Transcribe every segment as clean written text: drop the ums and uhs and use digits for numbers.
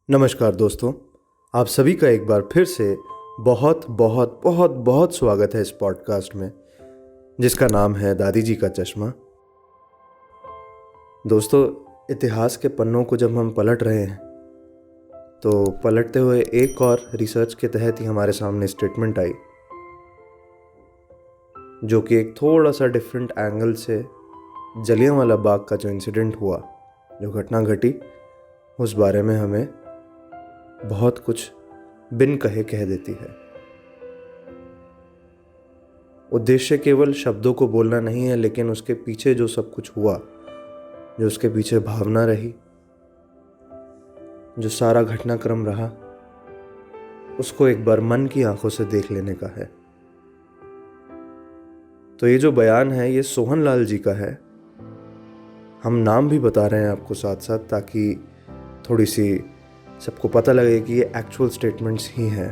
नमस्कार दोस्तों, आप सभी का एक बार फिर से बहुत बहुत बहुत बहुत स्वागत है इस पॉडकास्ट में जिसका नाम है दादी जी का चश्मा। दोस्तों, इतिहास के पन्नों को जब हम पलट रहे हैं तो पलटते हुए एक और रिसर्च के तहत ही हमारे सामने स्टेटमेंट आई जो कि एक थोड़ा सा डिफरेंट एंगल से जलियांवाला बाग का जो इंसिडेंट हुआ, जो घटना घटी, उस बारे में हमें बहुत कुछ बिन कहे कह देती है। उद्देश्य केवल शब्दों को बोलना नहीं है, लेकिन उसके पीछे जो सब कुछ हुआ, जो उसके पीछे भावना रही, जो सारा घटनाक्रम रहा, उसको एक बार मन की आंखों से देख लेने का है। तो ये जो बयान है ये सोहन लाल जी का है। हम नाम भी बता रहे हैं आपको साथ साथ, ताकि थोड़ी सी सबको पता लगे कि ये एक्चुअल स्टेटमेंट्स ही हैं।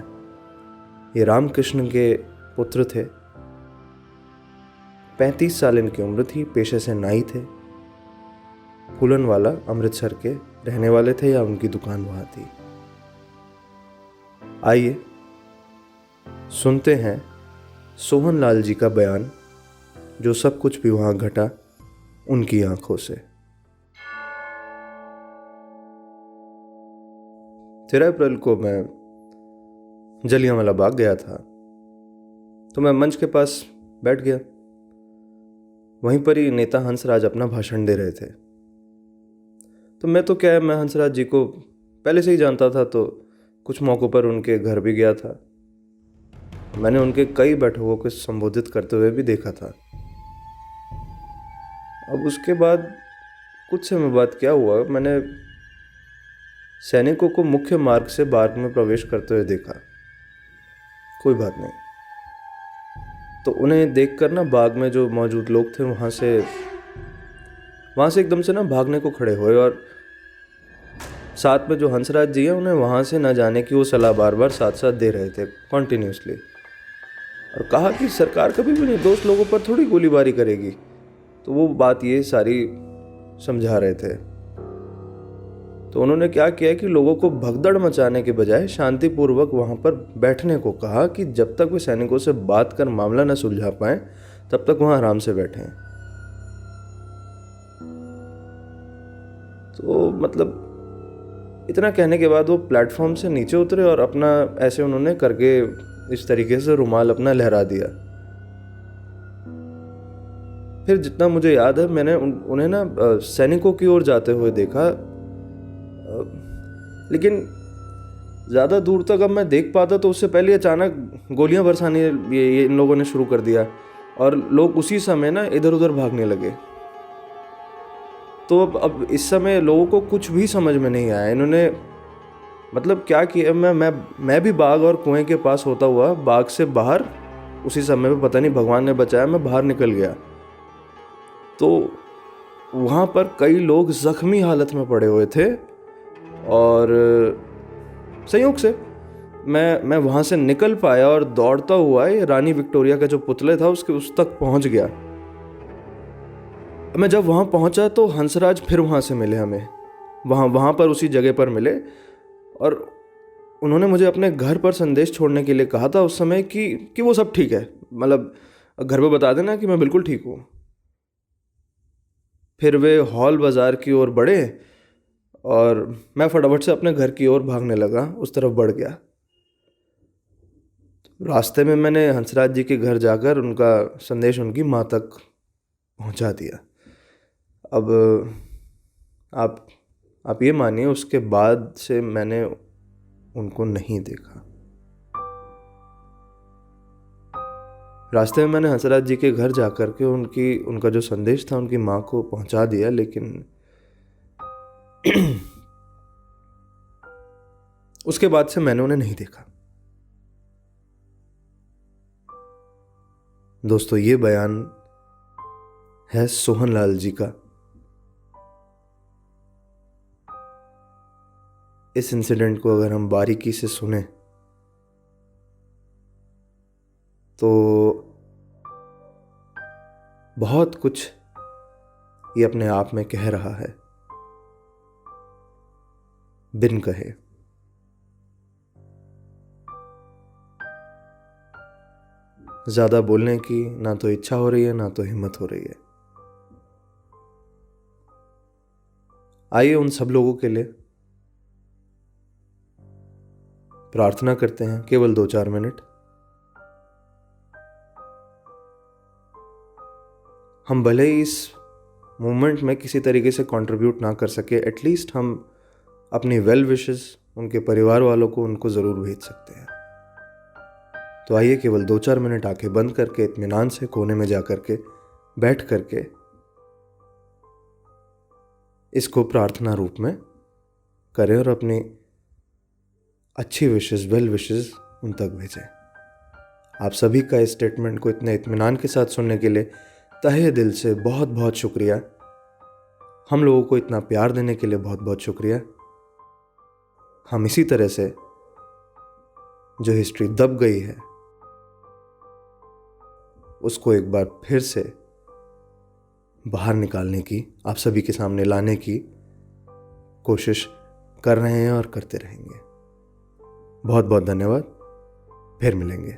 ये रामकृष्ण के पुत्र थे, 35 साल इनकी उम्र थी, पेशे से नाई थे, फूलनवाला अमृतसर के रहने वाले थे या उनकी दुकान वहाँ थी। आइए सुनते हैं सोहन लाल जी का बयान, जो सब कुछ भी वहाँ घटा उनकी आंखों से। 13 अप्रैल को मैं जलियांवाला बाग गया था, तो मैं मंच के पास बैठ गया। वहीं पर ही नेता हंसराज अपना भाषण दे रहे थे। तो मैं हंसराज जी को पहले से ही जानता था, तो कुछ मौक़ों पर उनके घर भी गया था। मैंने उनके कई बैठकों को संबोधित करते हुए भी देखा था। अब उसके बाद कुछ समय बाद क्या हुआ, मैंने सैनिकों को मुख्य मार्ग से बाग में प्रवेश करते हुए देखा। कोई बात नहीं, तो उन्हें देखकर ना बाग में जो मौजूद लोग थे वहाँ से एकदम से ना भागने को खड़े हुए, और साथ में जो हंसराज जी हैं उन्हें वहाँ से न जाने की वो सलाह बार बार साथ साथ दे रहे थे कॉन्टिन्यूसली, और कहा कि सरकार कभी भी निर्दोष लोगों पर थोड़ी गोलीबारी करेगी। तो वो बात ये सारी समझा रहे थे। तो उन्होंने क्या किया कि लोगों को भगदड़ मचाने के बजाय शांतिपूर्वक वहाँ पर बैठने को कहा कि जब तक वे सैनिकों से बात कर मामला न सुलझा पाए तब तक वहाँ आराम से बैठें। तो मतलब इतना कहने के बाद वो प्लेटफॉर्म से नीचे उतरे और अपना ऐसे उन्होंने करके इस तरीके से रुमाल अपना लहरा दिया। फिर जितना मुझे याद है, मैंने उन्हें ना सैनिकों की ओर जाते हुए देखा, लेकिन ज़्यादा दूर तक अब मैं देख पाता तो उससे पहले अचानक गोलियां बरसाने ये इन लोगों ने शुरू कर दिया, और लोग उसी समय ना इधर उधर भागने लगे। तो अब इस समय लोगों को कुछ भी समझ में नहीं आया। इन्होंने मतलब क्या किया, मैं भी बाग और कुएं के पास होता हुआ बाग से बाहर उसी समय पे, पता नहीं भगवान ने बचाया, मैं बाहर निकल गया। तो वहाँ पर कई लोग जख्मी हालत में पड़े हुए थे, और संयोग से मैं वहाँ से निकल पाया और दौड़ता हुआ ये रानी विक्टोरिया का जो पुतले था उसके उस तक पहुँच गया। मैं जब वहाँ पहुँचा तो हंसराज फिर वहाँ से मिले हमें, वहाँ पर उसी जगह पर मिले, और उन्होंने मुझे अपने घर पर संदेश छोड़ने के लिए कहा था उस समय कि वो सब ठीक है, मतलब घर पे बता देना कि मैं बिल्कुल ठीक हूँ। फिर वे हॉल बाज़ार की ओर बढ़े और मैं फटाफट से अपने घर की ओर भागने लगा, उस तरफ बढ़ गया। रास्ते में मैंने हंसराज जी के घर जाकर उनका संदेश उनकी माँ तक पहुंचा दिया। अब आप ये मानिए, उसके बाद से मैंने उनको नहीं देखा। रास्ते में मैंने हंसराज जी के घर जाकर के उनका जो संदेश था उनकी माँ को पहुंचा दिया, लेकिन उसके बाद से मैंने उन्हें नहीं देखा। दोस्तों, ये बयान है सोहन लाल जी का। इस इंसिडेंट को अगर हम बारीकी से सुने तो बहुत कुछ ये अपने आप में कह रहा है, बिन कहे। ज़्यादा बोलने की ना तो इच्छा हो रही है ना तो हिम्मत हो रही है। आइए उन सब लोगों के लिए प्रार्थना करते हैं, केवल 2-4 मिनट। हम भले ही इस मूवमेंट में किसी तरीके से कंट्रीब्यूट ना कर सके, एटलीस्ट हम अपनी वेल विशेस उनके परिवार वालों को उनको ज़रूर भेज सकते हैं। तो आइए केवल 2-4 मिनट आंखें बंद करके इत्मीनान से कोने में जा करके बैठ करके इसको प्रार्थना रूप में करें और अपनी अच्छी विशेस, वेल विशेस उन तक भेजें। आप सभी का इस स्टेटमेंट को इतने इत्मीनान के साथ सुनने के लिए तहे दिल से बहुत बहुत शुक्रिया। हम लोगों को इतना प्यार देने के लिए बहुत बहुत शुक्रिया। हम इसी तरह से जो हिस्ट्री दब गई है उसको एक बार फिर से बाहर निकालने की, आप सभी के सामने लाने की कोशिश कर रहे हैं और करते रहेंगे। बहुत बहुत धन्यवाद। फिर मिलेंगे।